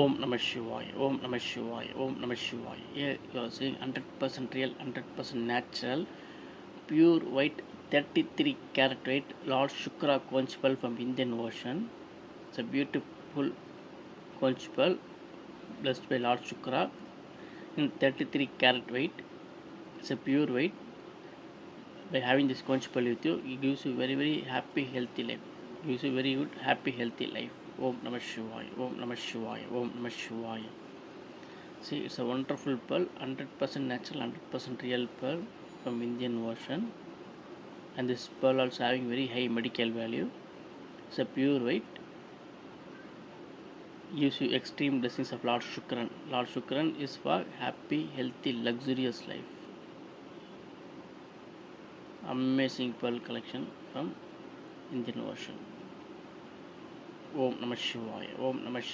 Om Namah Shivaya, Om Namah Shivaya, Om Namah Shivaya. Here you are seeing 100% real, 100% natural, pure white, 33 carat weight Lord SUKRAN conch pearl from Indian Ocean. It's a beautiful conch pearl blessed by Lord SUKRAN in 33 carat weight. It's a pure weight. By having this conch pearl with you, it gives you very happy, healthy life. It gives you very good, happy, healthy life. Om Namah Shivaya, Om Namah Shivaya, Om Namah Shivaya. See, it's a wonderful pearl, 100% natural, 100% real pearl from Indian Ocean. And this pearl also having very high medical value. It's a pure white. Gives you extreme blessings of Lord SUKRAN. Lord SUKRAN is for happy, healthy, luxurious life. Amazing pearl collection from Indian Ocean. Om Namah Shivaya, Om Namah Shivaya.